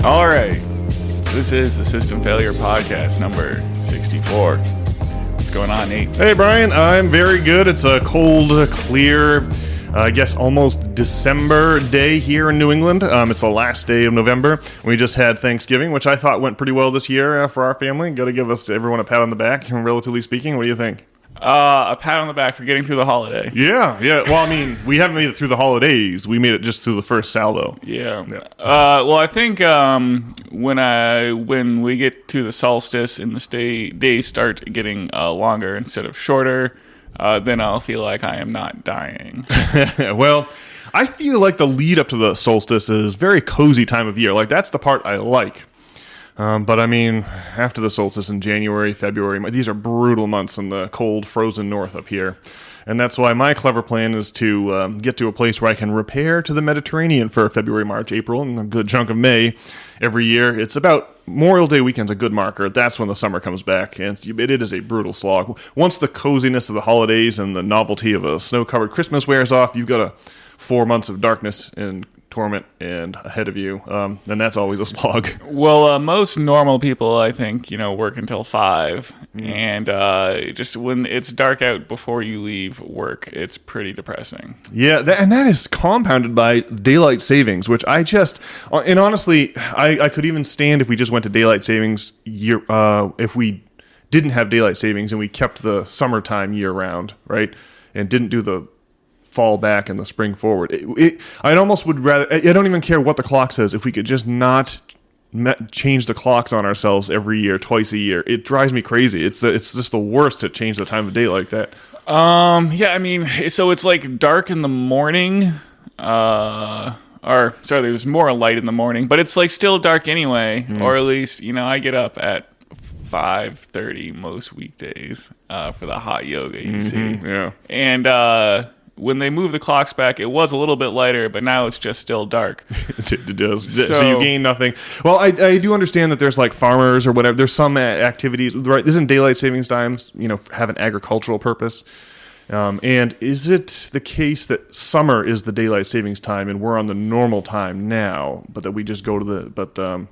All right. This is the System Failure Podcast number 64. What's going on, Nate? Hey, Brian. I'm very good. It's a cold, clear, I guess almost December day here in New England. It's the last day of November. We just had Thanksgiving, which I thought went pretty well this year for our family. Got to give everyone a pat on the back, relatively speaking. What do you think? A pat on the back for getting through the holiday. Yeah. Well, I mean, we haven't made it through the holidays. We made it just through the first salvo. Yeah. Well, I think when we get to the solstice and the days start getting longer instead of shorter, then I'll feel like I am not dying. Well, I feel like the lead up to the solstice is very cozy time of year. Like, that's the part I like. But I mean, after the solstice in January, February, these are brutal months in the cold, frozen north up here. And that's why my clever plan is to get to a place where I can repair to the Mediterranean for February, March, April, and a good chunk of May every year. It's about Memorial Day weekend's a good marker. That's when the summer comes back, and it is a brutal slog. Once the coziness of the holidays and the novelty of a snow-covered Christmas wears off, you've got 4 months of darkness and torment and ahead of you, and that's always a slog. Well, most normal people, I think, work until 5, and just when it's dark out before you leave work, it's pretty depressing. Yeah, and that is compounded by daylight savings, which and honestly, I could even stand if we just went to daylight savings if we didn't have daylight savings and we kept the summertime year round, right, and didn't do the fall back and the spring forward. I'd almost would rather. I don't even care what the clock says. If we could just not change the clocks on ourselves every year, twice a year, it drives me crazy. It's just the worst to change the time of day like that. Yeah, I mean, so it's like dark in the morning, there's more light in the morning, but it's like still dark anyway, or at least, I get up at 5:30 most weekdays for the hot yoga, you see. Yeah. And when they moved the clocks back, it was a little bit lighter, but now it's just still dark. It does. So you gain nothing. Well, I do understand that there's like farmers or whatever. There's some activities, right? Isn't daylight savings times, have an agricultural purpose? And is it the case that summer is the daylight savings time and we're on the normal time now, but that we just go to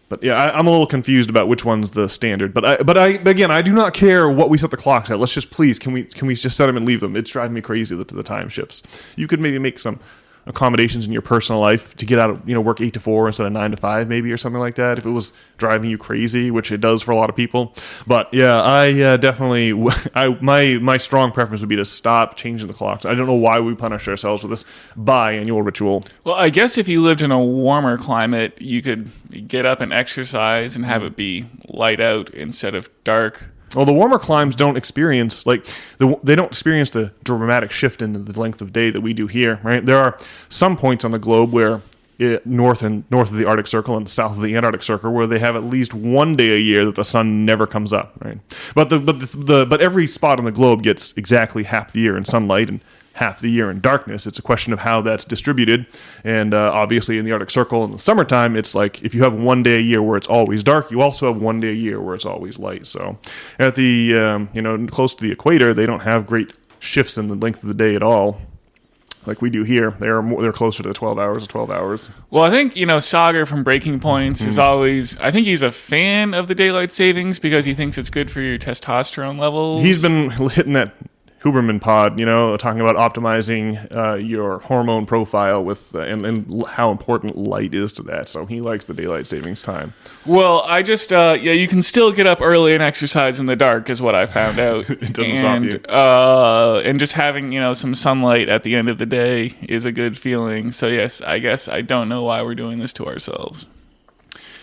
But yeah, I'm a little confused about which one's the standard. But again, I do not care what we set the clocks at. Let's just please, can we just set them and leave them? It's driving me crazy the time shifts. You could maybe make some accommodations in your personal life to get out of work 8 to 4 instead of 9 to 5 maybe, or something like that, if it was driving you crazy, which it does for a lot of people. But yeah, I definitely my strong preference would be to stop changing the clocks. I don't know why we punish ourselves with this biannual ritual. Well, I guess if you lived in a warmer climate, you could get up and exercise and have it be light out instead of dark. Well, the warmer climes don't experience they don't experience the dramatic shift in the length of day that we do here, right? There are some points on the globe where north of the Arctic Circle and south of the Antarctic Circle where they have at least one day a year that the sun never comes up, right? But every spot on the globe gets exactly half the year in sunlight and half the year in darkness. It's a question of how that's distributed. And obviously in the Arctic Circle in the summertime, it's like if you have one day a year where it's always dark, you also have one day a year where it's always light. So at the, close to the equator, they don't have great shifts in the length of the day at all, like we do here. They're closer to 12 hours. Well, I think, Sagar from Breaking Points is always, I think he's a fan of the daylight savings because he thinks it's good for your testosterone levels. He's been hitting that Huberman pod, talking about optimizing your hormone profile with and how important light is to that. So he likes the daylight savings time. Well, I just, you can still get up early and exercise in the dark is what I found out. It doesn't stop you. And just having, some sunlight at the end of the day is a good feeling. So yes, I guess I don't know why we're doing this to ourselves.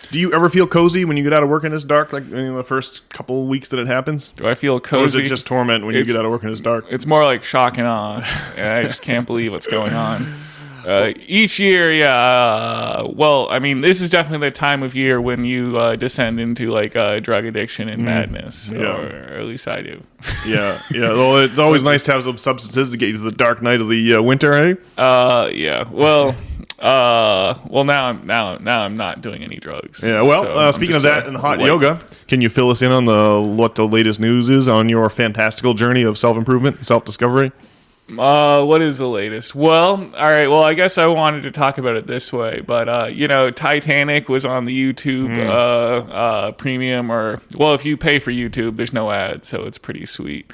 Do you ever feel cozy when you get out of work and it's dark, like in the first couple of weeks that it happens? Do I feel cozy? Or is it just torment when you get out of work and it's dark? It's more like shock and awe. I just can't believe what's going on. Each year, well, I mean, this is definitely the time of year when you descend into like drug addiction and madness, or at least I do. Yeah. Well, it's always nice to have some substances to get you to the dark night of the winter, eh? Yeah. Well, now I'm not doing any drugs. Yeah. Well, so speaking of that and the hot yoga, can you fill us in on what the latest news is on your fantastical journey of self-improvement, self-discovery? What is the latest? Well, all right. Well, I guess I wanted to talk about it this way, but Titanic was on the YouTube premium, or well, if you pay for YouTube, there's no ads, so it's pretty sweet.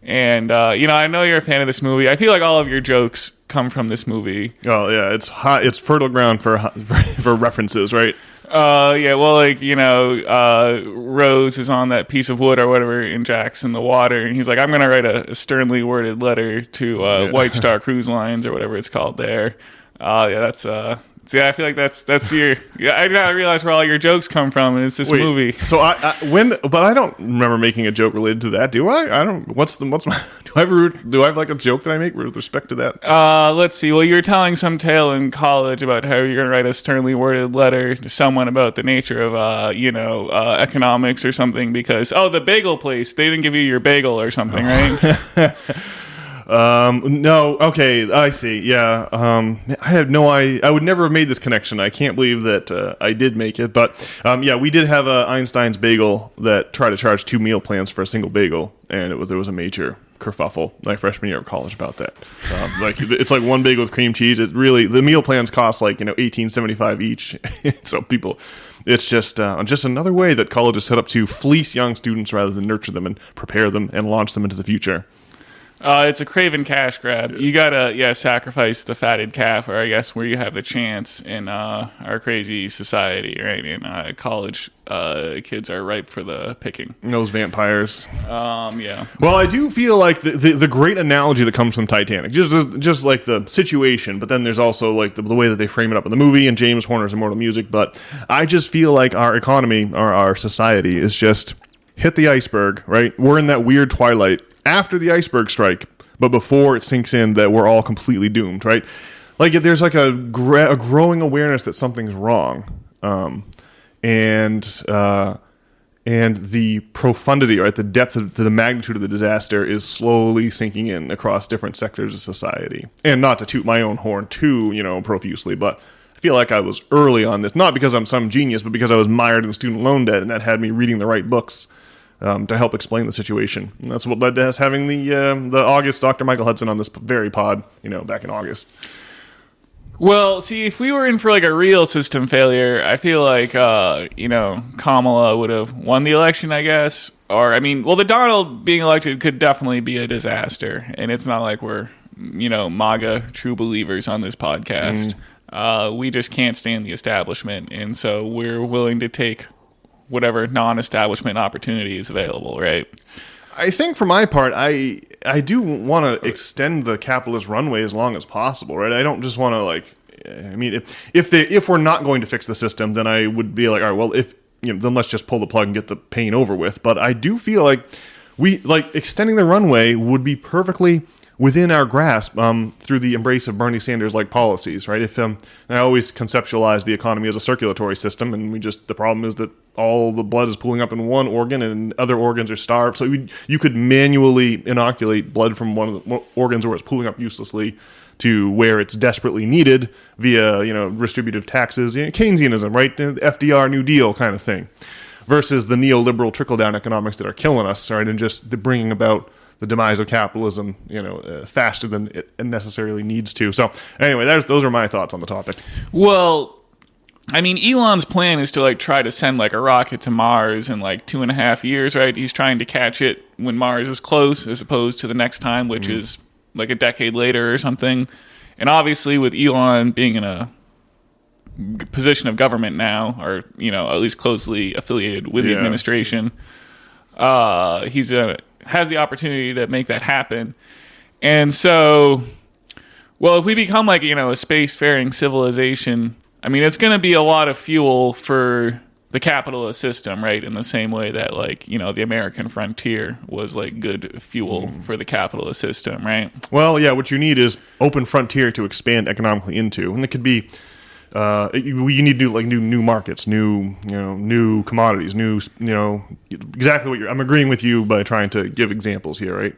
And I know you're a fan of this movie. I feel like all of your jokes come from this movie. Oh yeah, it's hot. It's fertile ground for for references, right? Yeah, well, Rose is on that piece of wood or whatever in Jack's in the water, and he's like, I'm going to write a sternly worded letter to White Star Cruise Lines or whatever it's called there. I feel like that's your. Yeah, I didn't realize where all your jokes come from, and it's this movie. So but I don't remember making a joke related to that. Do I? I don't. What's my? Do I have like a joke that I make with respect to that? Let's see. Well, you're telling some tale in college about how you're going to write a sternly worded letter to someone about the nature of economics or something because the bagel place, they didn't give you your bagel or something, right? No, okay, I see. Yeah, I had no idea. I would never have made this connection. I can't believe that I did make it. But yeah, we did have Einstein's bagel that tried to charge 2 meal plans for a single bagel, and there was a major kerfuffle my freshman year of college about that. It's like one bagel with cream cheese. It really the meal plans cost like $18.75 each. So it's just another way that college is set up to fleece young students rather than nurture them and prepare them and launch them into the future. It's a craven cash grab. You gotta, sacrifice the fatted calf, or I guess where you have the chance in our crazy society, right? And college kids are ripe for the picking. Those vampires. Yeah. Well, I do feel like the great analogy that comes from Titanic, just like the situation, but then there's also like the way that they frame it up in the movie and James Horner's Immortal Music. But I just feel like our economy, or our society, is just hit the iceberg, right? We're in that weird twilight after the iceberg strike, but before it sinks in that we're all completely doomed, right? Like there's like a growing awareness that something's wrong, and the profundity, right, the depth of the magnitude of the disaster is slowly sinking in across different sectors of society. And not to toot my own horn too, profusely, but I feel like I was early on this, not because I'm some genius, but because I was mired in student loan debt, and that had me reading the right books to help explain the situation. And that's what led to us having the August Dr. Michael Hudson on this very pod, back in August. Well, see, if we were in for like a real system failure, I feel like, Kamala would have won the election, I guess. Or, the Donald being elected could definitely be a disaster. And it's not like we're, MAGA true believers on this podcast. We just can't stand the establishment. And so we're willing to take whatever non-establishment opportunity is available, right? I think for my part, I do want to extend the capitalist runway as long as possible, right? I don't just want to if we're not going to fix the system, then I would be like, all right, well, then let's just pull the plug and get the pain over with. But I do feel like extending the runway would be perfectly within our grasp through the embrace of Bernie Sanders-like policies, right? If I always conceptualize the economy as a circulatory system, and the problem is that all the blood is pooling up in one organ and other organs are starved. So you could manually inoculate blood from one of the organs where it's pooling up uselessly to where it's desperately needed via distributive taxes, Keynesianism, right? The FDR New Deal kind of thing, versus the neoliberal trickle-down economics that are killing us, right? And just the bringing about the demise of capitalism, faster than it necessarily needs to. So anyway, those are my thoughts on the topic. Well, Elon's plan is to try to send a rocket to Mars in 2.5 years, right? He's trying to catch it when Mars is close, as opposed to the next time, which is a decade later or something. And obviously, with Elon being in a position of government now, or at least closely affiliated with the administration, he's has the opportunity to make that happen. And so, if we become a spacefaring civilization, it's going to be a lot of fuel for the capitalist system, right? In the same way that the American frontier was good fuel for the capitalist system, right? Well, yeah, what you need is open frontier to expand economically into. And it could be you need to do new markets, new commodities, exactly what I'm agreeing with you by trying to give examples here, right?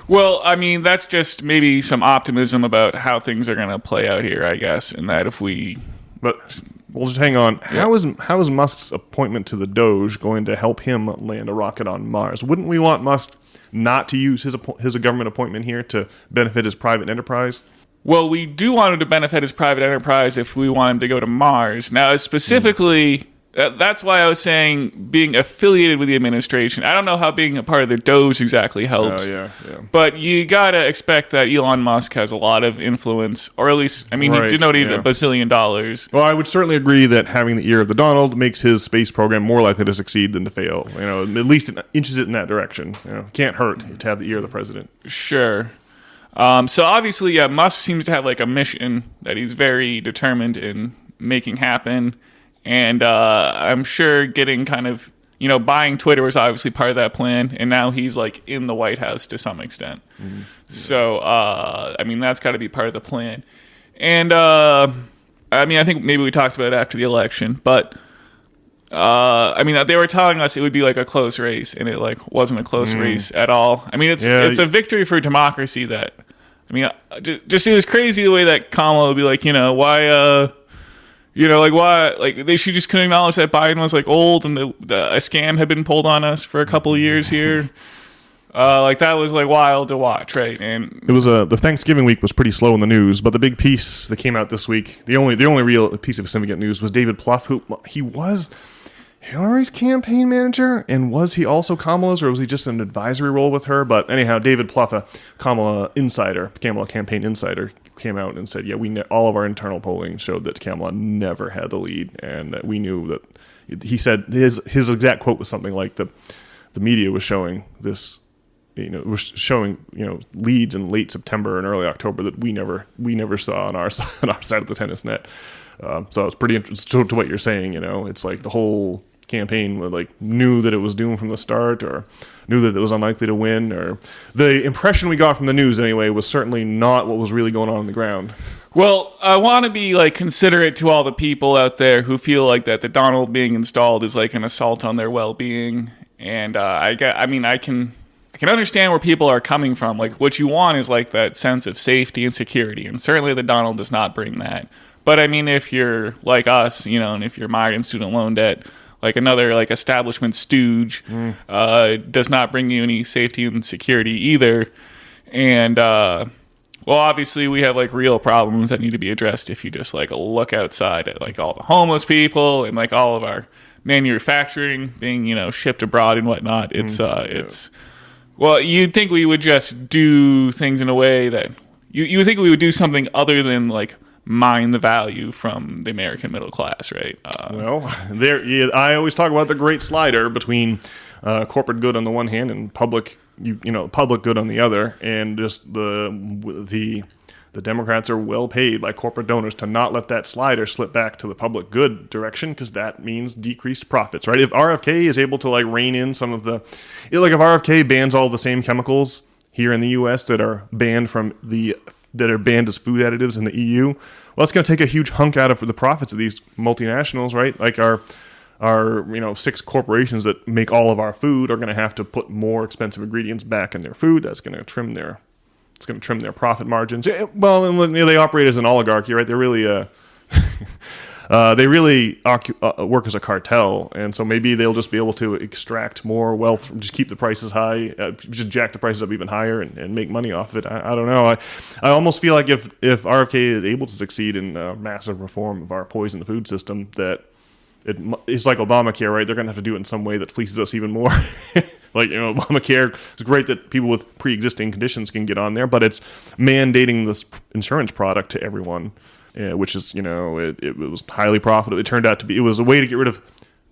Well, that's just maybe some optimism about how things are going to play out here, I guess, and that if we... But we'll just hang on. Yeah. How is Musk's appointment to the Doge going to help him land a rocket on Mars? Wouldn't we want Musk not to use his government appointment here to benefit his private enterprise? Well, we do want him to benefit his private enterprise if we want him to go to Mars. Now, specifically, that's why I was saying being affiliated with the administration. I don't know how being a part of the Doge exactly helps. Yeah. But you got to expect that Elon Musk has a lot of influence, or at least, I mean, he donated $1 bazillion. Well, I would certainly agree that having the ear of the Donald makes his space program more likely to succeed than to fail. At least it inches it in that direction. Can't hurt to have the ear of the president. Sure. So obviously, Musk seems to have like a mission that he's very determined in making happen. And I'm sure getting kind of, buying Twitter was obviously part of that plan. And now he's like in the White House to some extent. Mm-hmm. So, that's got to be part of the plan. And, I think maybe we talked about it after the election. But, they were telling us it would be like a close race. And it like wasn't a close race at all. I mean, it's a victory for democracy that, just it was crazy the way that Kamala would be like, why... why? Like, they should just couldn't acknowledge that Biden was like old and a scam had been pulled on us for a couple of years here. That was like wild to watch, right? And it was the Thanksgiving week was pretty slow in the news, but the big piece that came out this week, the only real piece of significant news was David Plouffe, who he was Hillary's campaign manager, and was he also Kamala's, or was he just an advisory role with her? But anyhow, David Plouffe, Kamala campaign insider, came out and said, all of our internal polling showed that Kamala never had the lead, and that we knew that. He said his exact quote was something like the media was showing this, leads in late September and early October that we never saw on our side of the tennis net. So it's pretty interesting to what you're saying. It's like the whole campaign knew that it was doomed from the start, or knew that it was unlikely to win, or the impression we got from the news anyway was certainly not what was really going on the ground. Well, I want to be considerate to all the people out there who feel like that the Donald being installed is like an assault on their well-being, and I can understand where people are coming from. Like, what you want is like that sense of safety and security, and certainly the Donald does not bring that. But if you're like us, and if you're mired in student loan debt, like another establishment stooge does not bring you any safety and security either. And obviously we have real problems that need to be addressed if you just look outside at all the homeless people and all of our manufacturing being shipped abroad and whatnot. It's well, you'd think we would just do things in a way that you would think we would do something other than mine the value from the American middle class, right? I always talk about the great slider between corporate good on the one hand and public good on the other, and just the Democrats are well paid by corporate donors to not let that slider slip back to the public good direction, because that means decreased profits, right? If RFK is able to rein in some of if RFK bans all the same chemicals here in the U.S. that are banned as food additives in the EU, well, it's going to take a huge hunk out of the profits of these multinationals, right? Like our 6 corporations that make all of our food are going to have to put more expensive ingredients back in their food. That's going to trim their profit margins. Well, and they operate as an oligarchy, right? They're really work as a cartel, and so maybe they'll just be able to extract more wealth, just keep the prices high, just jack the prices up even higher and make money off of it. I don't know. I almost feel like if RFK is able to succeed in massive reform of our poison food system, that it's like Obamacare, right? They're going to have to do it in some way that fleaces us even more. Obamacare is great that people with pre-existing conditions can get on there, but it's mandating this insurance product to everyone. Which is, it was highly profitable. It was a way to get rid of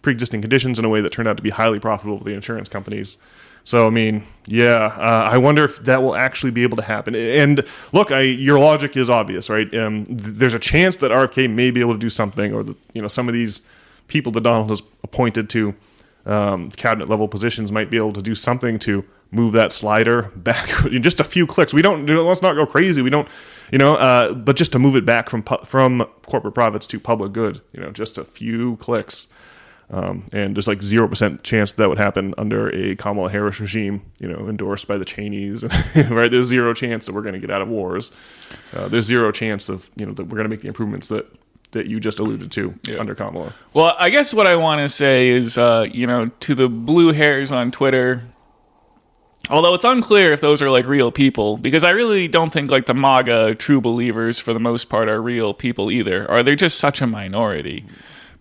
pre-existing conditions in a way that turned out to be highly profitable for the insurance companies. So, I wonder if that will actually be able to happen. And look, your logic is obvious, right? There's a chance that RFK may be able to do something, or some of these people that Donald has appointed to cabinet level positions might be able to do something to move that slider back just a few clicks. Let's not go crazy. We don't. But just to move it back from corporate profits to public good, just a few clicks, and there's 0% chance that would happen under a Kamala Harris regime, endorsed by the Cheneys, right? There's 0 chance that we're going to get out of wars. There's 0 chance of that we're going to make the improvements that you just alluded to under Kamala. Well, I guess what I want to say is, to the blue hairs on Twitter, Although it's unclear if those are like real people, because I really don't think like the MAGA true believers for the most part are real people either. Or they're just such a minority.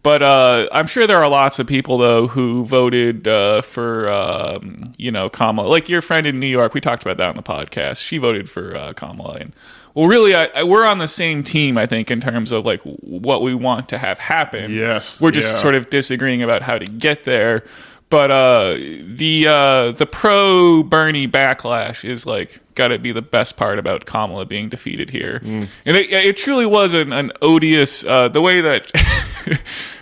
But I'm sure there are lots of people though who voted for Kamala. Like your friend in New York, we talked about that on the podcast. She voted for Kamala, and well, really, we're on the same team, I think, in terms of like what we want to have happen. Yes, we're just sort of disagreeing about how to get there. But the pro Bernie backlash is like got to be the best part about Kamala being defeated here, and it truly was an odious the way that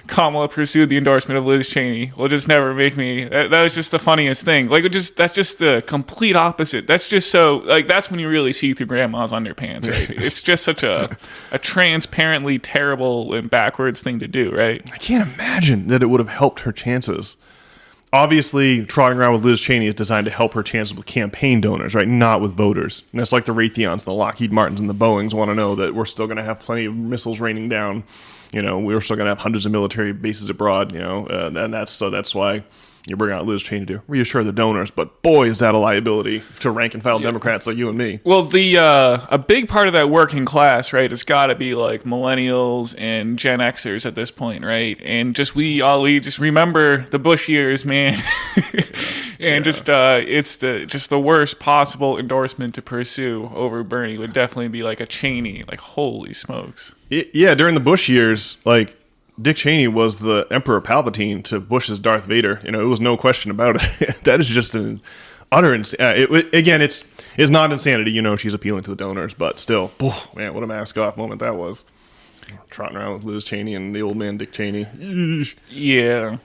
Kamala pursued the endorsement of Liz Cheney will just never make me. That was just the funniest thing. Like that's just the complete opposite. That's just so like that's when you really see through grandma's underpants, right? It's just such a transparently terrible and backwards thing to do, right? I can't imagine that it would have helped her chances. Obviously, trotting around with Liz Cheney is designed to help her chances with campaign donors, right? Not with voters. And that's like the Raytheons, the Lockheed Martins, and the Boeings want to know that we're still going to have plenty of missiles raining down. We're still going to have hundreds of military bases abroad, and that's why you bring out Liz Cheney to reassure the donors. But boy, is that a liability to rank and file Democrats like you and me. Well, a big part of that working class, right, has got to be like millennials and Gen Xers at this point, right? And we just remember the Bush years, man. And it's the worst possible endorsement to pursue over Bernie would definitely be like a Cheney. Like, holy smokes. During the Bush years, like, Dick Cheney was the Emperor Palpatine to Bush's Darth Vader. It was no question about it. That is just an utter again, it's not insanity. She's appealing to the donors, but still, man, what a mask-off moment that was. Trotting around with Liz Cheney and the old man Dick Cheney. Yeah.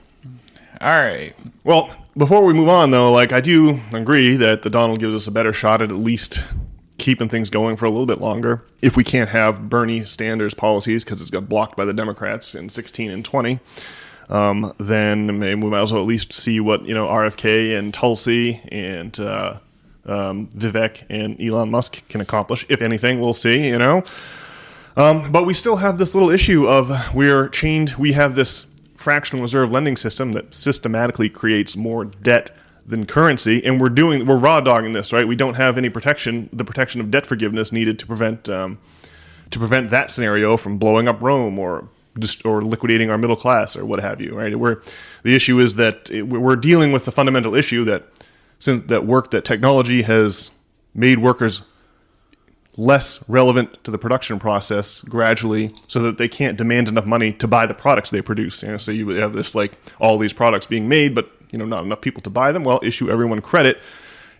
All right. Well, before we move on, though, like I do agree that the Donald gives us a better shot at least keeping things going for a little bit longer. If we can't have Bernie Sanders policies because it's got blocked by the Democrats in 16 and 20, then maybe we might as well at least see what RFK and Tulsi and Vivek and Elon Musk can accomplish. If anything, we'll see. But we still have this little issue of we have this fractional reserve lending system that systematically creates more debt than currency, and we're raw dogging this, right? We don't have any protection, the protection of debt forgiveness needed to prevent that scenario from blowing up Rome or liquidating our middle class or what have you, right? The issue is that we're dealing with the fundamental issue that technology has made workers less relevant to the production process gradually so that they can't demand enough money to buy the products they produce. So you have this, like, all these products being made, but not enough people to buy them. Well, issue everyone credit.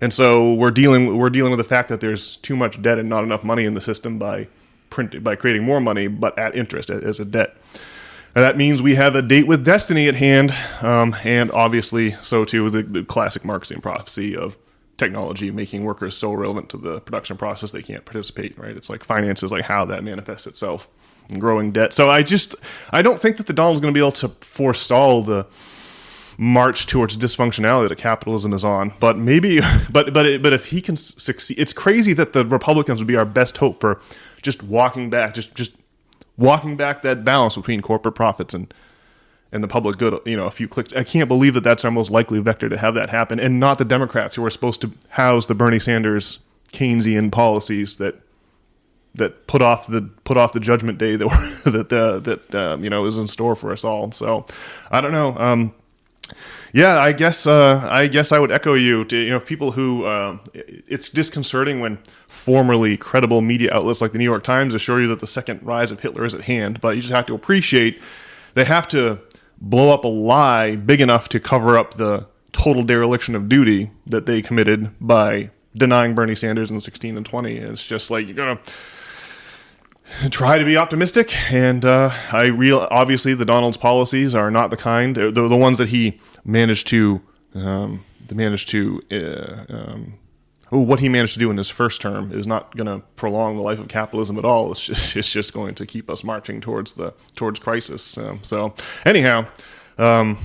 And so we're dealing with the fact that there's too much debt and not enough money in the system by creating more money, but at interest as a debt. And that means we have a date with destiny at hand, and obviously so too the classic Marxian prophecy of technology making workers so relevant to the production process they can't participate, right? It's like finances, like how that manifests itself in growing debt. So I don't think that the Donald's going to be able to forestall the march towards dysfunctionality that capitalism is on, but if he can succeed, it's crazy that the Republicans would be our best hope for just walking back that balance between corporate profits and the public good, a few clicks. I can't believe that that's our most likely vector to have that happen, and not the Democrats who are supposed to house the Bernie Sanders Keynesian policies that put off the judgment day that is in store for us all. So I don't know. Yeah, I guess I would echo you to people who it's disconcerting when formerly credible media outlets like the New York Times assure you that the second rise of Hitler is at hand, but you just have to appreciate they have to blow up a lie big enough to cover up the total dereliction of duty that they committed by denying Bernie Sanders in 16 and 20. It's just like, you're gonna try to be optimistic, and obviously the Donald's policies are not the kind, the ones that he managed to what he managed to do in his first term is not going to prolong the life of capitalism at all. It's just going to keep us marching towards crisis. So anyhow, I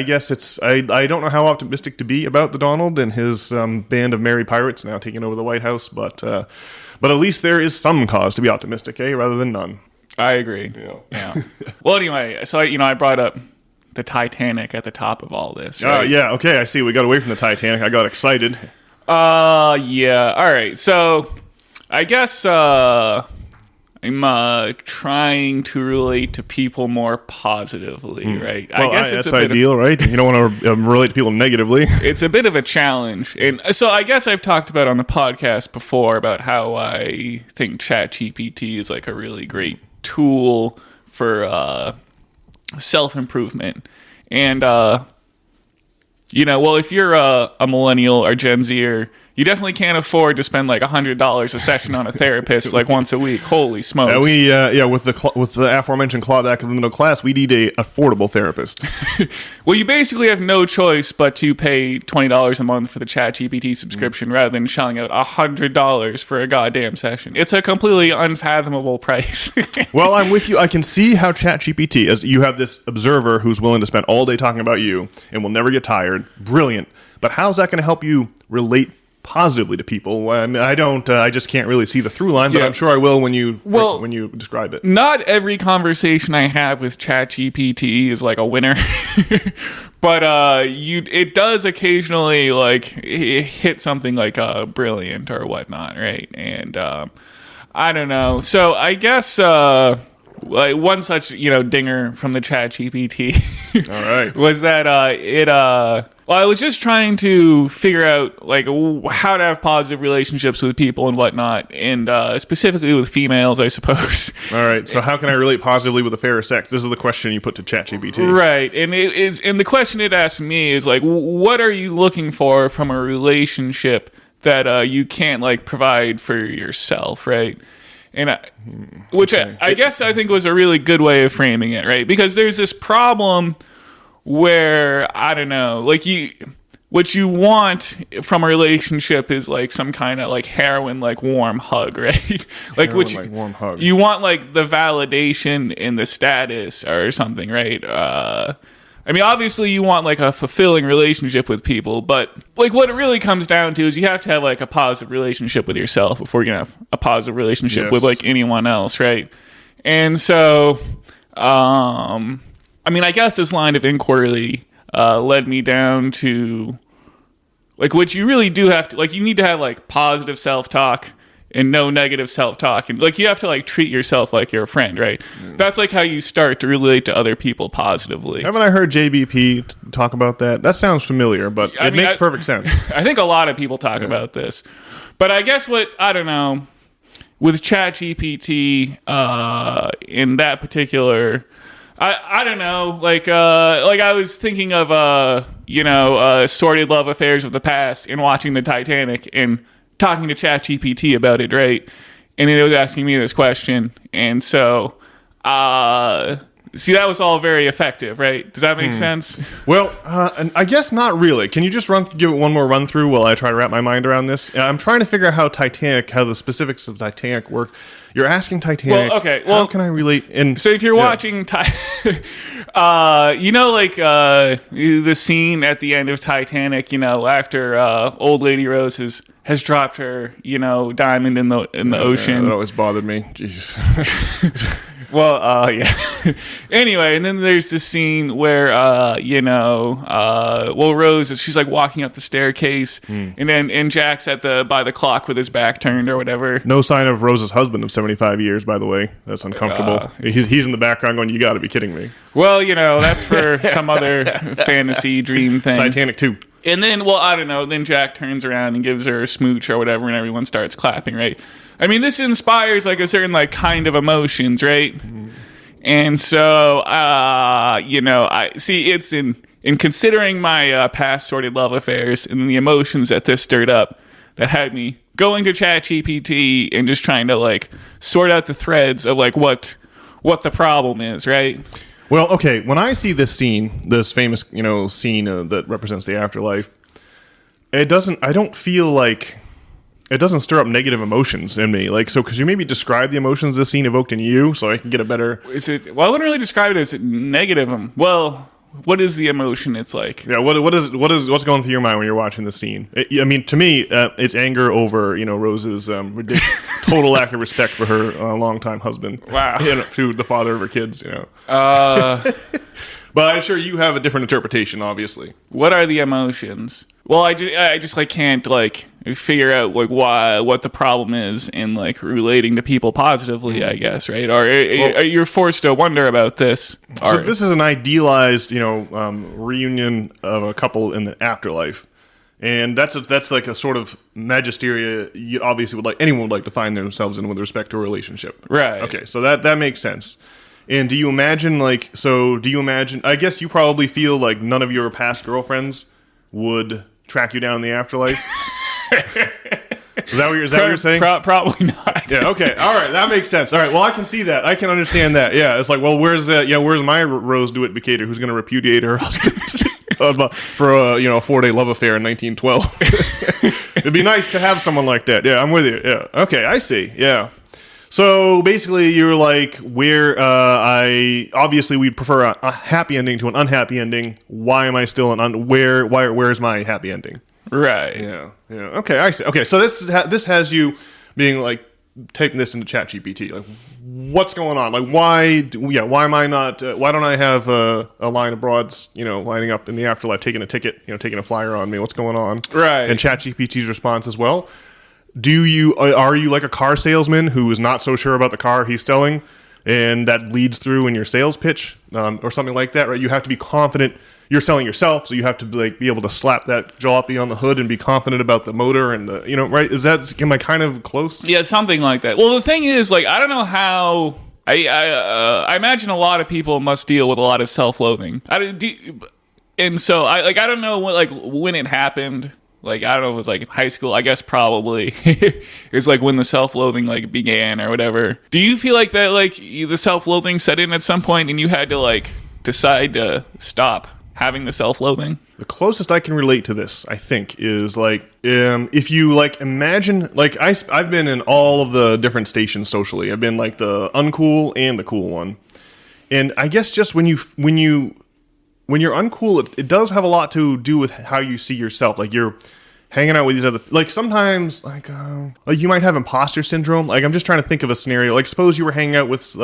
guess I don't know how optimistic to be about the Donald and his band of merry pirates now taking over the White House, but at least there is some cause to be optimistic, rather than none. I agree. Yeah. Well, anyway, so I brought up the Titanic at the top of all this. Oh, Right? yeah. Okay, I see. We got away from the Titanic. I got excited. Yeah. All right. So I guess I'm trying to relate to people more positively, right? Well, I guess that's ideal, right? You don't want to relate to people negatively. It's a bit of a challenge. And so I guess I've talked about on the podcast before about how I think ChatGPT is like a really great tool for self-improvement. And, well, if you're a millennial or Gen Zer, you definitely can't afford to spend like $100 a session on a therapist like once a week. Holy smokes! With the aforementioned clawback of the middle class, we need a affordable therapist. Well, you basically have no choice but to pay $20 a month for the ChatGPT subscription rather than shelling out $100 for a goddamn session. It's a completely unfathomable price. Well, I'm with you. I can see how ChatGPT, as you have this observer who's willing to spend all day talking about you and will never get tired. Brilliant. But how's that going to help you relate positively to people? I mean, I just can't really see the through line, but I'm sure I will when you describe it. Not every conversation I have with ChatGPT is like a winner, but it does occasionally like hit something like brilliant or whatnot, right? And I don't know. So I guess like one such dinger from the ChatGPT all right, was that well, I was just trying to figure out like how to have positive relationships with people and whatnot, and specifically with females, I suppose. All right. So how can I relate positively with a fairer sex? This is the question you put to ChatGPT. Right, and and the question it asked me is like, what are you looking for from a relationship that you can't like provide for yourself, right? And I guess I think was a really good way of framing it, right? Because there's this problem where, I don't know, like what you want from a relationship is like some kind of like heroin like warm hug, right? Like warm hug. You want like the validation in the status or something, right? I mean, obviously you want like a fulfilling relationship with people, but like what it really comes down to is you have to have like a positive relationship with yourself before you can have a positive relationship with like anyone else, right? And so, I mean, I guess this line of inquiry led me down to like what you really do have to, like, you need to have like positive self-talk and no negative self-talk, and like you have to like treat yourself like you're a friend, right? That's like how you start to relate to other people positively. Haven't I heard JBP talk about that? That sounds familiar, but it makes perfect sense. I think a lot of people talk about this, but I guess I don't know, with ChatGPT in that particular, I don't know, like I was thinking of sordid love affairs of the past and watching the Titanic and talking to ChatGPT about it, right? And it was asking me this question, and so see, that was all very effective, right? Does that make sense? Well, I guess not really. Can you just give it one more run through while I try to wrap my mind around this? I'm trying to figure out how the specifics of Titanic work. You're asking Titanic. Well, okay. Well, how can I relate? So if you're watching, the scene at the end of Titanic, after old lady Rose has dropped her, diamond in the ocean. That always bothered me. Jeez. Well, yeah. Anyway, and then there's this scene where, Rose, she's like walking up the staircase, and Jack's by the clock with his back turned or whatever. No sign of Rose's husband of 75 years, by the way. That's uncomfortable. He's in the background going, "You got to be kidding me." Well, that's for some other fantasy dream thing. Titanic 2. And then, well, I don't know, then Jack turns around and gives her a smooch or whatever, and everyone starts clapping, right? I mean, this inspires like a certain like kind of emotions, right? Mm-hmm. And so, I see it's in considering my past sordid love affairs and the emotions that this stirred up that had me going to ChatGPT and just trying to like sort out the threads of like what the problem is, right? Well, okay, when I see this scene, this famous, scene that represents the afterlife, I don't feel like it doesn't stir up negative emotions in me. Like, so could you maybe describe the emotions this scene evoked in you so I can get a better... Well, I wouldn't really describe it as negative. Well, what is the emotion it's like? Yeah, what's going through your mind when you're watching the scene? To me, it's anger over, Rose's ridiculous, total lack of respect for her longtime husband. Wow. To the father of her kids, But I'm sure you have a different interpretation, obviously. What are the emotions? Well, I just like can't like figure out like what the problem is in like relating to people positively, I guess, right? Or you're forced to wonder about this. So this is an idealized, reunion of a couple in the afterlife, and that's like a sort of magisteria you obviously anyone would like to find themselves in with respect to a relationship, right? Okay, so that makes sense. And do you imagine I guess you probably feel like none of your past girlfriends would track you down in the afterlife? Is that what you're saying? Probably not. Yeah, okay. All right, that makes sense. All right, well, I can see that. I can understand that. Yeah, it's like, well, where's my Rose DeWitt Decatur who's going to repudiate her husband for a 4-day love affair in 1912? It'd be nice to have someone like that. Yeah, I'm with you. Yeah. Okay, I see. Yeah. So basically, you're like, obviously we'd prefer a happy ending to an unhappy ending. Why am I still where's my happy ending? Right. Yeah. Okay, I see. Okay, so this has you being like typing this into ChatGPT. Like, what's going on? Like, why am I not? Why don't I have a line of broads, lining up in the afterlife, taking a ticket, taking a flyer on me? What's going on? Right. And ChatGPT's response as well. Are you like a car salesman who is not so sure about the car he's selling, and that leads through in your sales pitch, or something like that, right? You have to be confident you're selling yourself, so you have to be able to slap that jalopy on the hood and be confident about the motor and the right? Am I kind of close? Yeah, something like that. Well, the thing is, like, I don't know how. I imagine a lot of people must deal with a lot of self-loathing. And so I don't know when it happened. Like, I don't know if it was like high school. I guess probably it was like when the self-loathing like began or whatever. Do you feel like that like the self-loathing set in at some point and you had to like decide to stop having the self-loathing? The closest I can relate to this, I think, is like if you like imagine like I've been in all of the different stations socially. I've been like the uncool and the cool one, and I guess just when you're uncool, it does have a lot to do with how you see yourself. Like you're hanging out with these other, like sometimes like you might have imposter syndrome. Like I'm just trying to think of a scenario. Like suppose you were hanging out with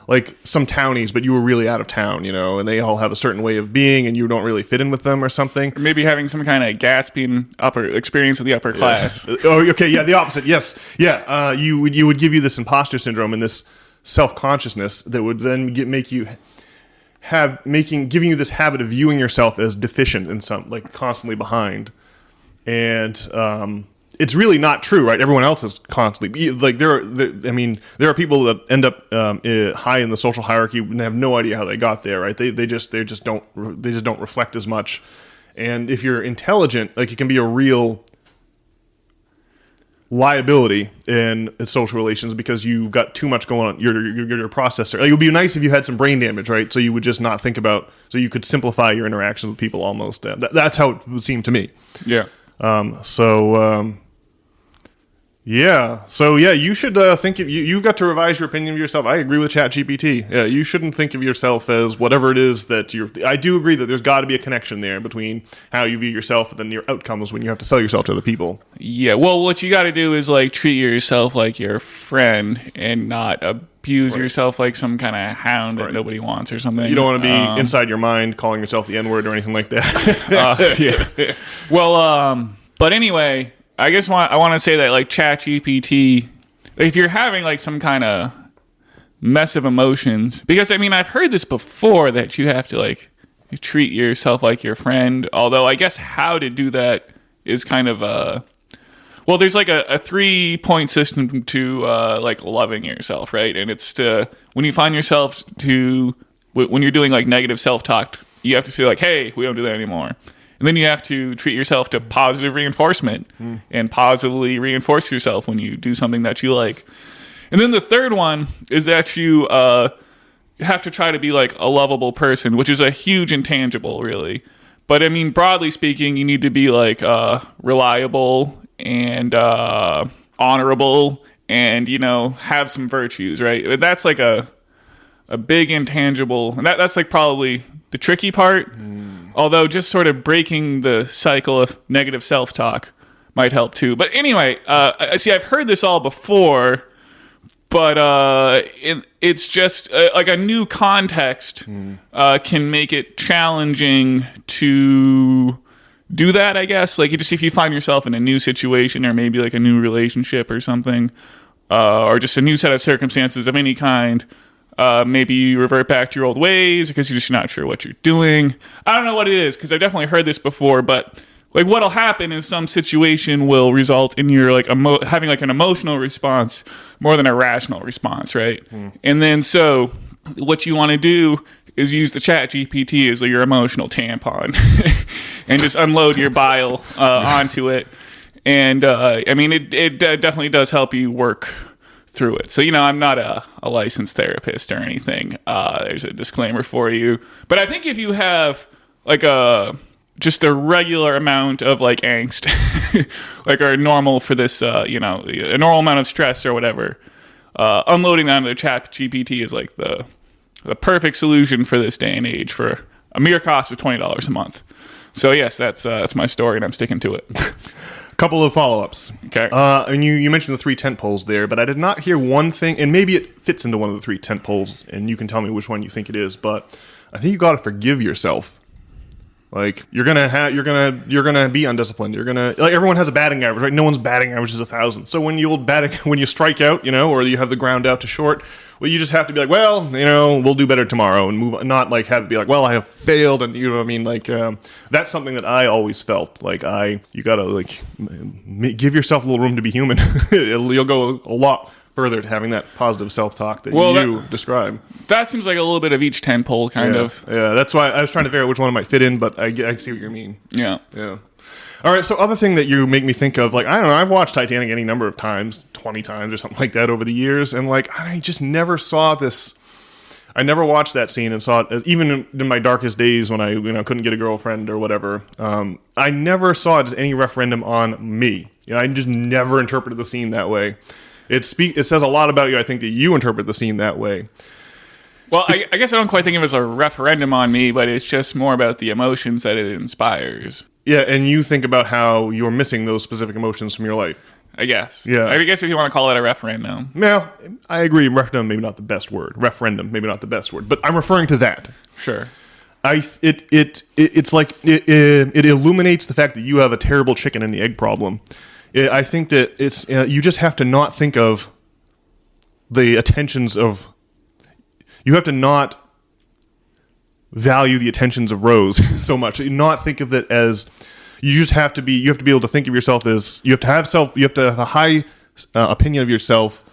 like some townies, but you were really out of town, and they all have a certain way of being, and you don't really fit in with them or something. Or maybe having some kind of Gatsby experience with the upper class. Oh, okay, yeah, the opposite. Yes, yeah. You would give you this imposter syndrome and this self-consciousness that would then giving you this habit of viewing yourself as deficient in some, like constantly behind, and it's really not true, right? Everyone else is constantly like there are people that end up high in the social hierarchy and have no idea how they got there, right? They just don't reflect as much, and if you're intelligent, like it can be a real liability in social relations because you've got too much going on. Your processor. Like, it would be nice if you had some brain damage, right? So you would just not think about. So you could simplify your interactions with people almost. That's how it would seem to me. Yeah. Yeah. So yeah, you should think of you got to revise your opinion of yourself. I agree with ChatGPT. Yeah, you shouldn't think of yourself as whatever it is that you're. I do agree that there's got to be a connection there between how you view yourself and then your outcomes when you have to sell yourself to other people. Yeah. Well, what you got to do is like treat yourself like your friend and not abuse yourself like some kind of hound that nobody wants or something. You don't want to be inside your mind calling yourself the N-word or anything like that. Yeah. Well, but anyway. I guess I want to say that like ChatGPT, if you're having like some kind of mess of emotions, because I mean I've heard this before that you have to like treat yourself like your friend. Although I guess how to do that is kind of well, there's like a 3-point system to like loving yourself, right? And it's when you find yourself when you're doing like negative self-talk, you have to feel like, hey, we don't do that anymore. And then you have to treat yourself to positive reinforcement and positively reinforce yourself when you do something that you like. And then the third one is that you have to try to be like a lovable person, which is a huge intangible, really. But I mean, broadly speaking, you need to be like reliable and honorable and, have some virtues, right? That's like a big intangible. And that's like probably the tricky part. Although just sort of breaking the cycle of negative self-talk might help too. But anyway, see, I've heard this all before, but it's just like a new context can make it challenging to do that, I guess. Like, if you find yourself in a new situation, or maybe like a new relationship or something, or just a new set of circumstances of any kind, maybe you revert back to your old ways because you're just not sure what you're doing. I don't know what it is, because I've definitely heard this before, but like what'll happen is some situation will result in your like having like an emotional response more than a rational response, right? And then so what you want to do is use the chat GPT as your emotional tampon and just unload your bile onto it. And I mean, it definitely does help you work through it. So, I'm not a licensed therapist or anything. There's a disclaimer for you. But I think if you have like just a regular amount of like angst, like are normal for this, a normal amount of stress or whatever, unloading that onto the chat GPT is like the perfect solution for this day and age for a mere cost of $20 a month. So yes, that's my story, and I'm sticking to it. Couple of follow-ups. Okay. And you mentioned the 3 tent poles there, but I did not hear one thing, and maybe it fits into one of the 3 tent poles, and you can tell me which one you think it is, but I think you got to forgive yourself. Like, you're gonna be undisciplined. You're gonna, like, everyone has a batting average, right? No one's batting average is 1,000. So when you strike out, or you have the ground out to short, well, you just have to be like, well, we'll do better tomorrow and move on. Not like have it be like, well, I have failed, and you know what I mean. Like, that's something that I always felt like you gotta like give yourself a little room to be human. You'll go a lot further to having that positive self-talk that you describe. That seems like a little bit of each 10 pole, kind of. Yeah, that's why I was trying to figure out which one it might fit in, but I see what you mean. Yeah. All right, so other thing that you make me think of, like, I don't know, I've watched Titanic any number of times, 20 times or something like that over the years, and like, I just never saw this. I never watched that scene and saw it, even in my darkest days when I couldn't get a girlfriend or whatever. I never saw it as any referendum on me. I just never interpreted the scene that way. It says a lot about you, I think, that you interpret the scene that way. Well, I guess I don't quite think of it as a referendum on me, but it's just more about the emotions that it inspires. Yeah, and you think about how you're missing those specific emotions from your life. I guess. Yeah. I guess if you want to call it a referendum. Well, I agree. Referendum, maybe not the best word. Referendum, maybe not the best word. But I'm referring to that. Sure. It's like it illuminates the fact that you have a terrible chicken and the egg problem. I think that it's you just have to not think of the attentions of. You have to not value the attentions of Rose so much. Not think of it as you have to be able to think of yourself as you have to have a high opinion of yourself,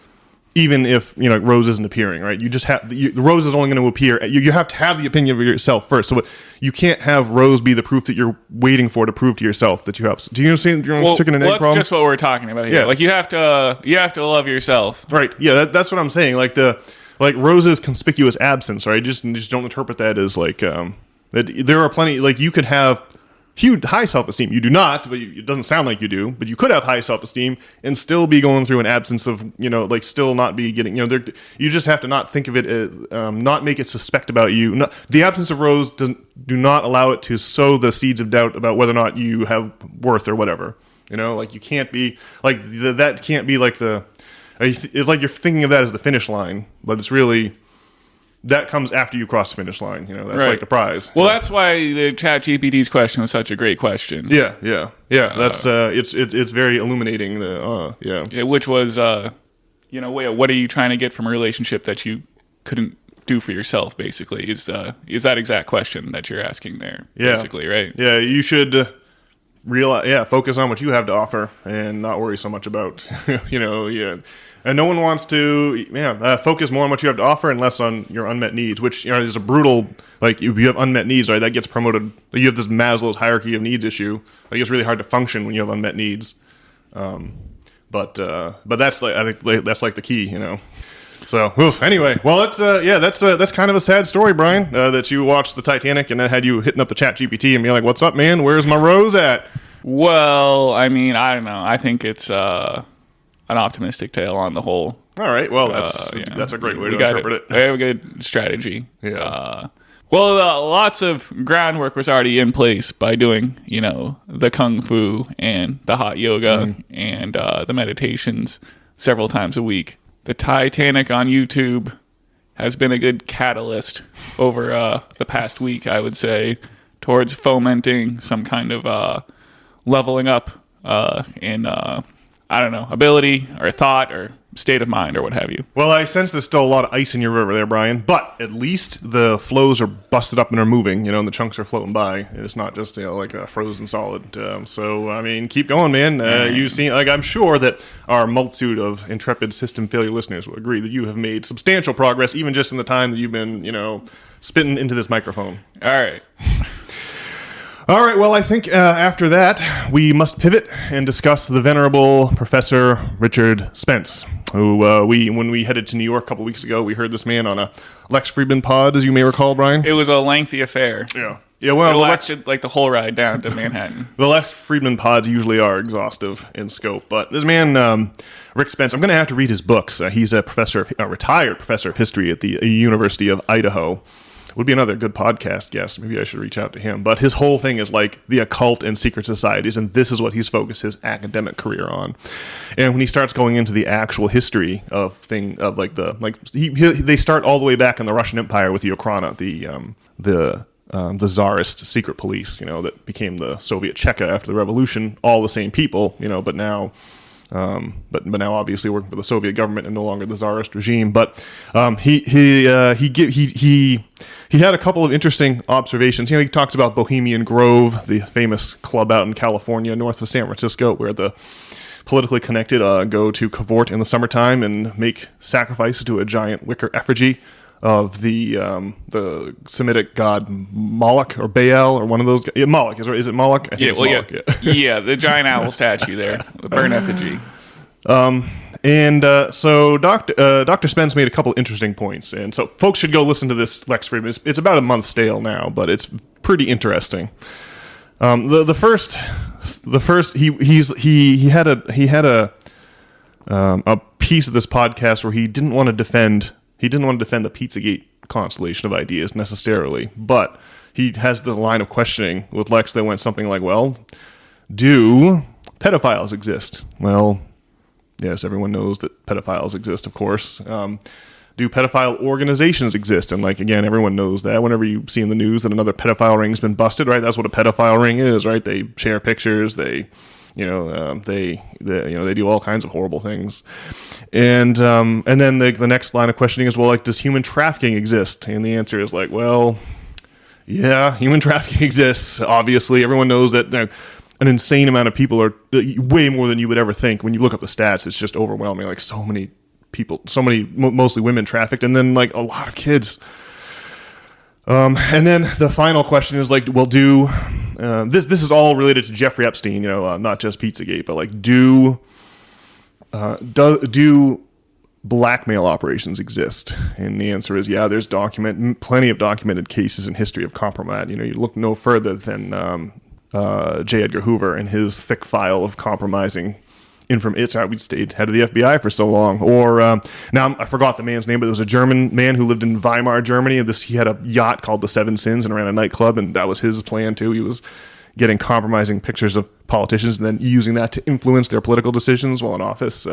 even if Rose isn't appearing, right? You just have Rose is only going to appear. You have to have the opinion of yourself first. So you can't have Rose be the proof that you're waiting for to prove to yourself that you have. Do you understand your own chicken and egg problem? Well, that's just what we're talking about here. Yeah. Like you have to love yourself, right? Yeah, that's what I'm saying. Like Rose's conspicuous absence, right? Just don't interpret that as like that. There are plenty. Like you could have huge high self-esteem. You do not, but it doesn't sound like you do. But you could have high self-esteem and still be going through an absence of like still not be getting you just have to not think of it as not make it suspect about you. The absence of Rose do not allow it to sow the seeds of doubt about whether or not you have worth or whatever. Like you can't be like that. Can't be like the. It's like you're thinking of that as the finish line, but it's really that comes after you cross the finish line. That's right. Like the prize. Well, that's why the Chat GPT's question was such a great question. Yeah. That's it's very illuminating. Which was what are you trying to get from a relationship that you couldn't do for yourself? Basically, is that exact question that you're asking there? Yeah. Basically, right? Yeah, you should. Focus on what you have to offer and not worry so much about, And no one wants to, focus more on what you have to offer and less on your unmet needs, which, is a brutal, like, if you have unmet needs, right, that gets promoted. You have this Maslow's hierarchy of needs issue. Like, it's really hard to function when you have unmet needs. But that's, like, I think that's, like, the key, So, anyway, well, that's kind of a sad story, Brian, that you watched the Titanic and then had you hitting up the Chat GPT and being like, what's up, man? Where's my Rose at? Well, I mean, I don't know. I think it's an optimistic tale on the whole. All right. Well, that's a great way to interpret it. We have a good strategy. Yeah. Lots of groundwork was already in place by doing, the kung fu and the hot yoga and the meditations several times a week. the Titanic on YouTube has been a good catalyst over the past week, I would say, towards fomenting some kind of leveling up in, I don't know, ability or thought or state of mind or what have you. Well, I sense there's still a lot of ice in your river there, Brian, but at least the flows are busted up and are moving, and the chunks are floating by. It's not just, like a frozen solid. So, I mean, keep going, man. You've seen, I'm sure that our multitude of intrepid system failure listeners will agree that you have made substantial progress, even just in the time that you've been, spitting into this microphone. All right. All right, well, I think after that, we must pivot and discuss the venerable Professor Richard Spence, who when we headed to New York a couple weeks ago, we heard this man on a Lex Friedman pod, as you may recall, Brian. It was a lengthy affair. Yeah. Yeah, well, it lasted like the whole ride down to Manhattan. The Lex Friedman pods usually are exhaustive in scope, but this man, Rick Spence, I'm going to have to read his books. He's a retired professor of history at the University of Idaho. Would be another good podcast guest. Maybe I should reach out to him. But his whole thing is like the occult and secret societies, and this is what he's focused his academic career on. And when he starts going into the actual history of they start all the way back in the Russian Empire with the Okhrana, the Tsarist secret police, that became the Soviet Cheka after the revolution. All the same people, but now. But now obviously working for the Soviet government and no longer the Tsarist regime. But he had a couple of interesting observations. He talks about Bohemian Grove, the famous club out in California, north of San Francisco, where the politically connected go to cavort in the summertime and make sacrifices to a giant wicker effigy of the Semitic god Moloch or Baal or one of those. Yeah, Moloch is it Moloch? I think it's Moloch. Yeah, the giant owl statue there, the burn effigy. So Dr. Spence made a couple interesting points, and so folks should go listen to this Lex Friedman. It's about a month stale now, but it's pretty interesting. The first he had a piece of this podcast where he didn't want to defend the Pizzagate constellation of ideas necessarily, but he has the line of questioning with Lex that went something like, well, do pedophiles exist? Well, yes, everyone knows that pedophiles exist, of course. Do pedophile organizations exist? And again, everyone knows that. Whenever you see in the news that another pedophile ring's been busted, right? That's what a pedophile ring is, right? They share pictures, they do all kinds of horrible things. And then the next line of questioning is, well, does human trafficking exist? And the answer is well, yeah, human trafficking exists. Obviously, everyone knows that an insane amount of people are way more than you would ever think. When you look up the stats, it's just overwhelming. So many people, mostly women trafficked, and then a lot of kids. And then the final question is well, do this is all related to Jeffrey Epstein, not just Pizzagate, but do blackmail operations exist? And the answer is yeah. There's plenty of documented cases in history of compromise. You look no further than J. Edgar Hoover and his thick file of compromising. It's how we stayed head of the FBI for so long. Or now I forgot the man's name, but there was a German man who lived in Weimar, Germany. He had a yacht called the Seven Sins and ran a nightclub, and that was his plan too. He was getting compromising pictures of politicians and then using that to influence their political decisions while in office.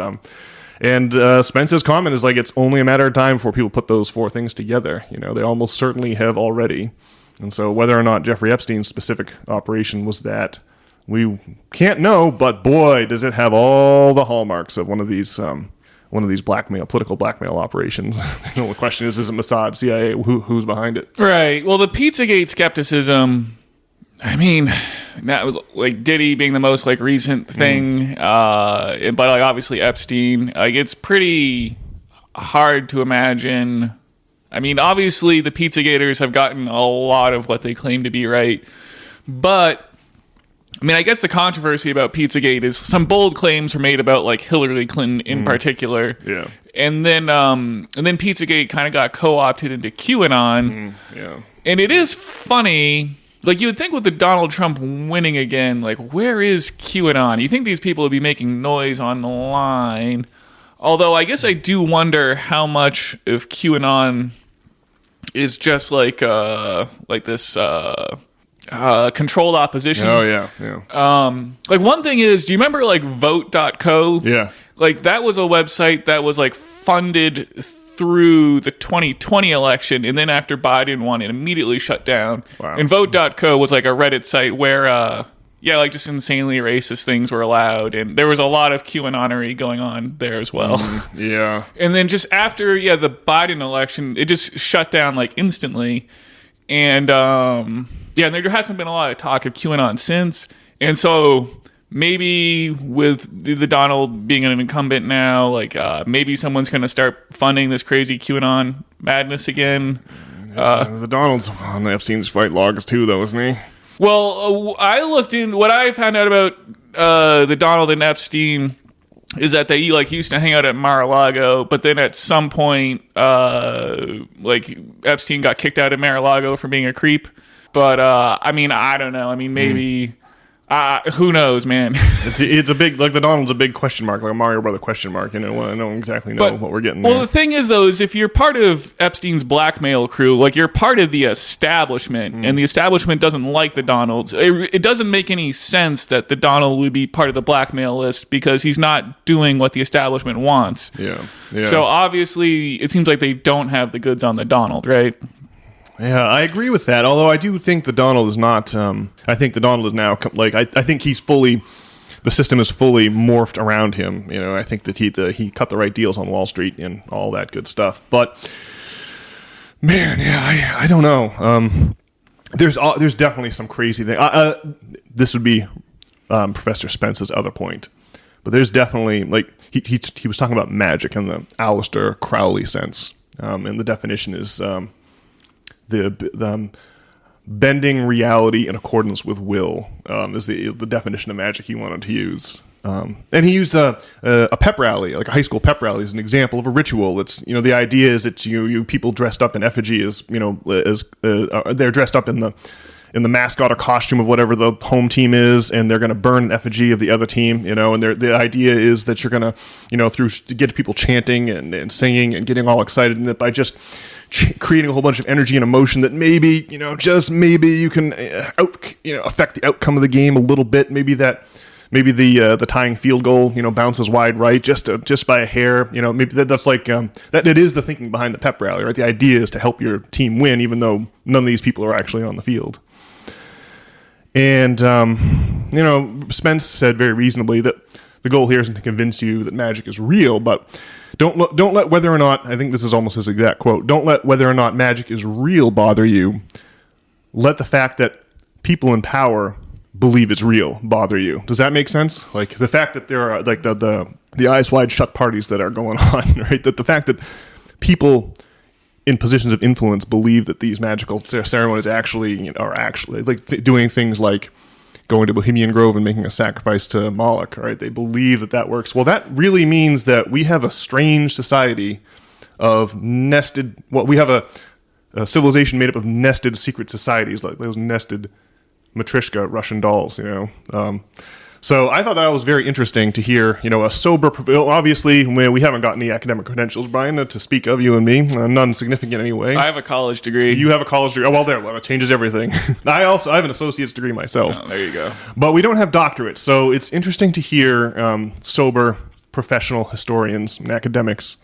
And Spence's comment is it's only a matter of time before people put those four things together. They almost certainly have already. And so whether or not Jeffrey Epstein's specific operation was that, we can't know, but boy, does it have all the hallmarks of one of these political blackmail operations. The question is it Mossad, CIA, who's behind it? Right. Well, the Pizzagate skepticism, I mean, Diddy being the most recent thing, but obviously Epstein, it's pretty hard to imagine. I mean, obviously the Pizzagators have gotten a lot of what they claim to be right, but I mean, I guess the controversy about Pizzagate is some bold claims were made about Hillary Clinton in particular. Yeah. And then Pizzagate kind of got co-opted into QAnon. Yeah. And it is funny, you would think with the Donald Trump winning again, where is QAnon? You think these people would be making noise online. Although I guess I do wonder how much of QAnon is just this controlled opposition. Oh, yeah. One thing is, do you remember vote.co? Yeah. like that was a website that was like funded through the 2020 election, and then after Biden won, it immediately shut down. Wow. And Vote.co was like a Reddit site where, like just insanely racist things were allowed, and there was a lot of QAnonery going on there as well. Yeah. And then just after, the Biden election, it just shut down like instantly. And and there hasn't been a lot of talk of QAnon since. And so maybe with the Donald being an incumbent now, like maybe someone's going to start funding this crazy QAnon madness again. The Donald's on the Epstein's flight logs too, though, isn't he? Well, I looked in. What I found out about the Donald and Epstein is that they used to hang out at Mar-a-Lago, but then at some point, Epstein got kicked out of Mar-a-Lago for being a creep. But I don't know. Maybe. Who knows, man? It's a big, like the Donald's a big question mark, like a Mario Brother question mark. I don't exactly know what we're getting there. Well, the thing is, though, is if you're part of Epstein's blackmail crew, like you're part of the establishment, and the establishment doesn't like the Donalds. It doesn't make any sense that the Donald would be part of the blackmail list because he's not doing what the establishment wants. Yeah. So obviously, it seems like they don't have the goods on the Donald, right? Yeah, I agree with that. Although I do think the Donald is not. I think the Donald is now I think he's fully. The system is fully morphed around him. I think that he cut the right deals on Wall Street and all that good stuff. But man, I don't know. There's definitely some crazy thing. This would be Professor Spence's other point, but there's definitely he was talking about magic in the Aleister Crowley sense, and the definition is. The bending reality in accordance with will is the definition of magic he wanted to use. And he used a pep rally, like a high school pep rally, as an example of a ritual. It's the idea is that you people dressed up in effigy as they're dressed up in the mascot or costume of whatever the home team is, and they're going to burn an effigy of the other team, and the idea is that you're going to, get people chanting and singing and getting all excited, and that by just creating a whole bunch of energy and emotion that maybe, just maybe you can affect the outcome of the game a little bit. Maybe the tying field goal, bounces wide right just by a hair. Maybe that's like that. It is the thinking behind the pep rally, right? The idea is to help your team win, even though none of these people are actually on the field. And Spence said very reasonably that the goal here isn't to convince you that magic is real, but don't let whether or not, I think this is almost his exact quote, don't let whether or not magic is real bother you. Let the fact that people in power believe it's real bother you. Does that make sense? Like the fact that there are like the eyes wide shut parties that are going on, right? That the fact that people in positions of influence believe that these magical ceremonies are actually doing things like going to Bohemian Grove and making a sacrifice to Moloch, right? They believe that works. Well, that really means that we have a strange society of nested. Well, we have a civilization made up of nested secret societies, like those nested Matryoshka Russian dolls. So I thought that was very interesting to hear. A sober. Obviously, we haven't got any academic credentials, Brian, to speak of, you and me. None significant anyway. I have a college degree. You have a college degree. Oh, well, it changes everything. I have an associate's degree myself. Oh, there you go. But we don't have doctorates, so it's interesting to hear sober professional historians and academics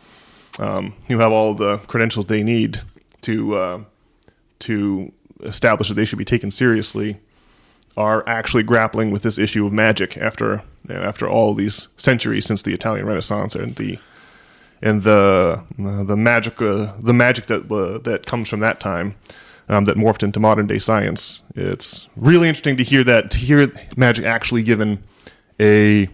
who have all the credentials they need to establish that they should be taken seriously, are actually grappling with this issue of magic after all these centuries since the Italian Renaissance and the magic that comes from that time that morphed into modern day science. It's really interesting to hear magic actually given a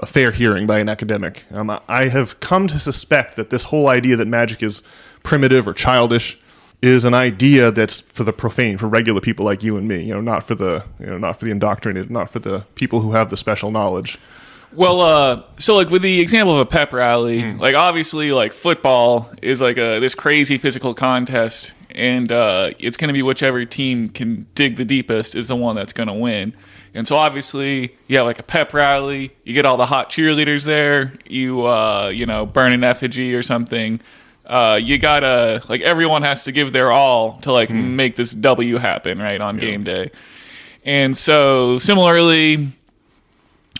fair hearing by an academic. I have come to suspect that this whole idea that magic is primitive or childish is an idea that's for the profane, for regular people like you and me, not for the indoctrinated, not for the people who have the special knowledge. Well, so like with the example of a pep rally, like obviously like football is like this crazy physical contest, and it's going to be whichever team can dig the deepest is the one that's going to win. And so obviously, like a pep rally, you get all the hot cheerleaders there, you burn an effigy or something. You gotta, everyone has to give their all to make this W happen, right, on game day. And so similarly,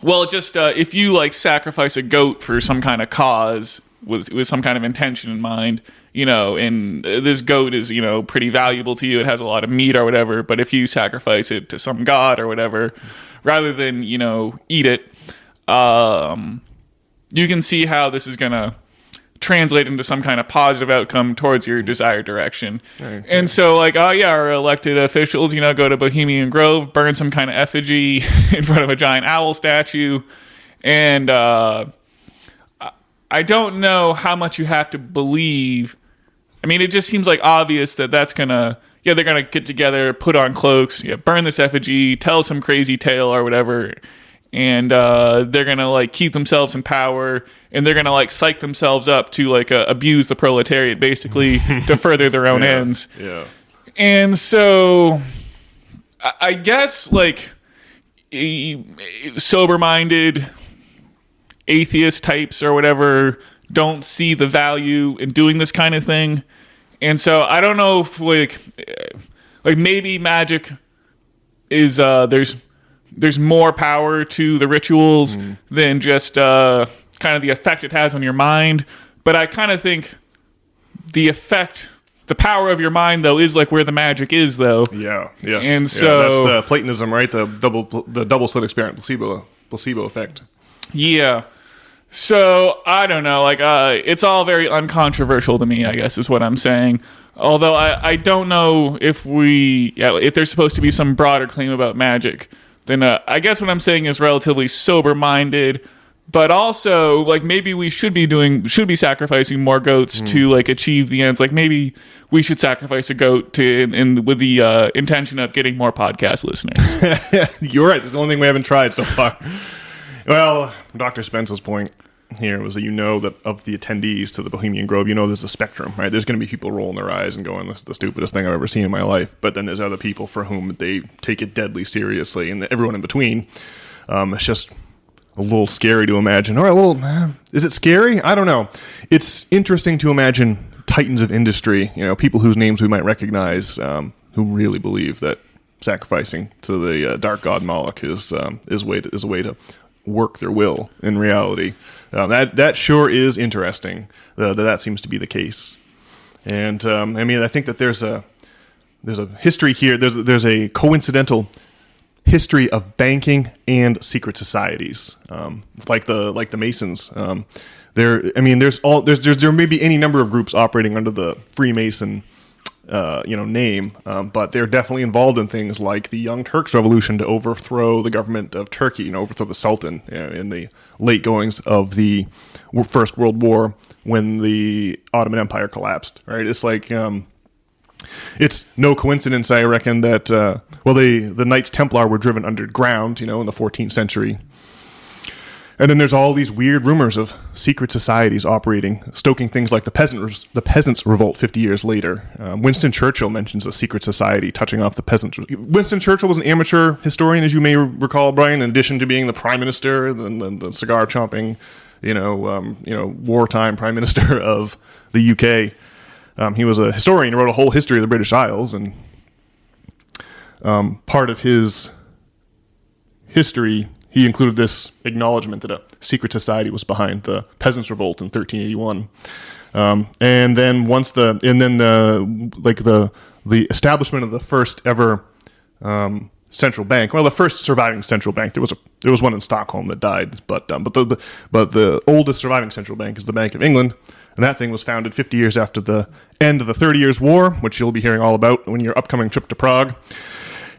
Well, just if you like sacrifice a goat for some kind of cause with some kind of intention in mind, and this goat is, pretty valuable to you. It has a lot of meat or whatever. But if you sacrifice it to some god or whatever, rather than, eat it, you can see how this is going to translate into some kind of positive outcome towards your desired direction. Right. And so our elected officials, go to Bohemian Grove, burn some kind of effigy in front of a giant owl statue. And I don't know how much you have to believe. I mean, it just seems like obvious that that's going to, they're going to get together, put on cloaks, burn this effigy, tell some crazy tale or whatever. And they're going to keep themselves in power, and they're going to psych themselves up to abuse the proletariat basically to further their own ends. Yeah. And so I guess sober-minded atheist types or whatever don't see the value in doing this kind of thing. And so I don't know if maybe magic is there's more power to the rituals than just kind of the effect it has on your mind. But I kind of think the power of your mind, though, is where the magic is, though. Yeah, yes. And so that's the Platonism, right? The double slit experiment, placebo effect. Yeah. So I don't know. It's all very uncontroversial to me, I guess, is what I'm saying. Although I don't know if there's supposed to be some broader claim about magic. Then I guess what I'm saying is relatively sober-minded, but also maybe we should be sacrificing more goats to achieve the ends. Maybe we should sacrifice a goat with the intention of getting more podcast listeners. You're right. It's the only thing we haven't tried so far. Well, Dr. Spence's point here was that that of the attendees to the Bohemian Grove, there's a spectrum, right? There's going to be people rolling their eyes and going, "This is the stupidest thing I've ever seen in my life." But then there's other people for whom they take it deadly seriously, and everyone in between. It's just a little scary to imagine. All right, is it scary? I don't know. It's interesting to imagine titans of industry, people whose names we might recognize, who really believe that sacrificing to the dark god Moloch is a way to work their will in reality. That sure is interesting. That seems to be the case, and I think that there's a history here. There's a coincidental history of banking and secret societies, like the Masons. There may be any number of groups operating under the Freemason name, but they're definitely involved in things like the Young Turks Revolution to overthrow the government of Turkey, overthrow the Sultan in the late goings of the First World War when the Ottoman Empire collapsed. Right? It's it's no coincidence, I reckon, that the Knights Templar were driven underground, in the 14th century. And then there's all these weird rumors of secret societies operating, stoking things like the Peasants' Revolt 50 years later. Winston Churchill mentions a secret society touching off the Peasants. Winston Churchill was an amateur historian, as you may recall, Brian, in addition to being the prime minister, the cigar-chomping, wartime prime minister of the UK. He was a historian who wrote a whole history of the British Isles, and part of his history, he included this acknowledgement that a secret society was behind the Peasants' Revolt in 1381, and then the establishment of the first ever central bank. Well, the first surviving central bank. There was one in Stockholm that died, but the oldest surviving central bank is the Bank of England, and that thing was founded 50 years after the end of the 30 Years' War, which you'll be hearing all about when your upcoming trip to Prague.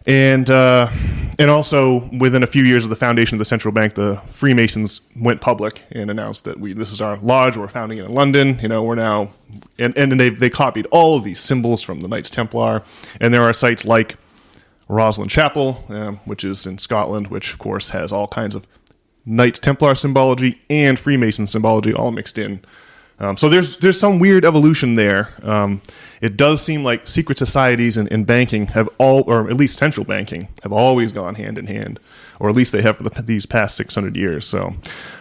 And also within a few years of the foundation of the central bank, the Freemasons went public and announced that this is our lodge. We're founding it in London. We're now, and they copied all of these symbols from the Knights Templar. And there are sites like Roslin Chapel, which is in Scotland, which of course has all kinds of Knights Templar symbology and Freemason symbology all mixed in. So there's some weird evolution there. It does seem like secret societies and banking or at least central banking, have always gone hand in hand, or at least they have for these past 600 years. So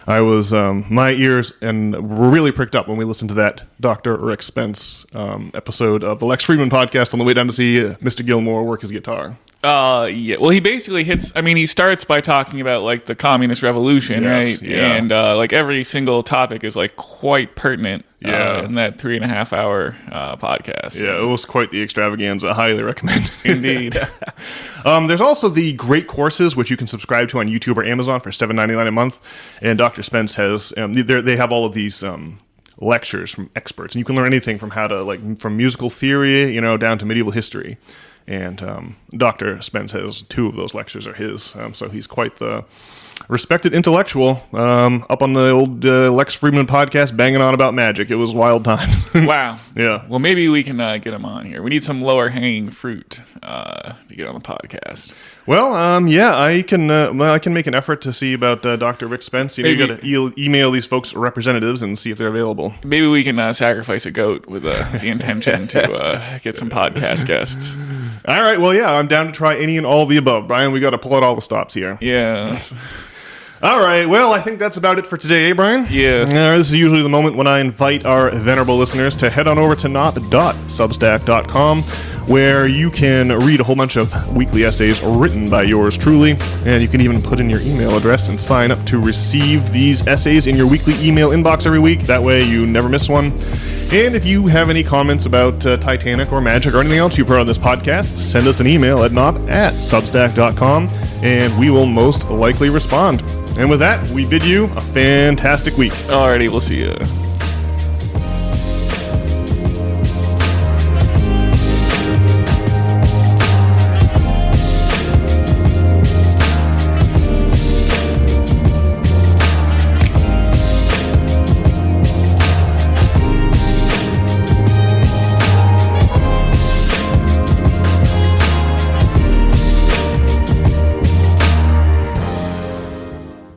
my ears were really pricked up when we listened to that Dr. Rick Spence episode of the Lex Friedman podcast on the way down to see Mr. Gilmore work his guitar. Yeah. Well, he basically hits. I mean, he starts by talking about like the communist revolution, Yes, right? yeah. And like every single topic is like quite pertinent. Yeah. In that 3.5 hour podcast. Yeah, it was quite the extravaganza. I highly recommend. Indeed. There's also the Great Courses, which you can subscribe to on YouTube or Amazon for $7.99 a month. And Dr. Spence has they have all of these lectures from experts, and you can learn anything from how to from musical theory, down to medieval history. And Dr. Spence has 2 of those lectures are his, so he's quite the respected intellectual. Up on the old Lex Friedman podcast, banging on about magic. It was wild times. Wow. Yeah. Well, maybe we can get him on here. We need some lower hanging fruit to get on the podcast. Well, yeah, I can make an effort to see about Dr. Rick Spence. You got to email these folks representatives and see if they're available. Maybe we can sacrifice a goat with the intention to get some podcast guests. All right. Well, yeah, I'm down to try any and all of the above, Brian. We got to pull out all the stops here. Yes. All right, well, I think that's about it for today, eh, Brian? Yes. This is usually the moment when I invite our venerable listeners to head on over to not.substack.com, where you can read a whole bunch of weekly essays written by yours truly, and you can even put in your email address and sign up to receive these essays in your weekly email inbox every week. That way you never miss one. And if you have any comments about Titanic or magic or anything else you've heard on this podcast, send us an email at not@substack.com, and we will most likely respond. And with that, we bid you a fantastic week. Alrighty, we'll see you.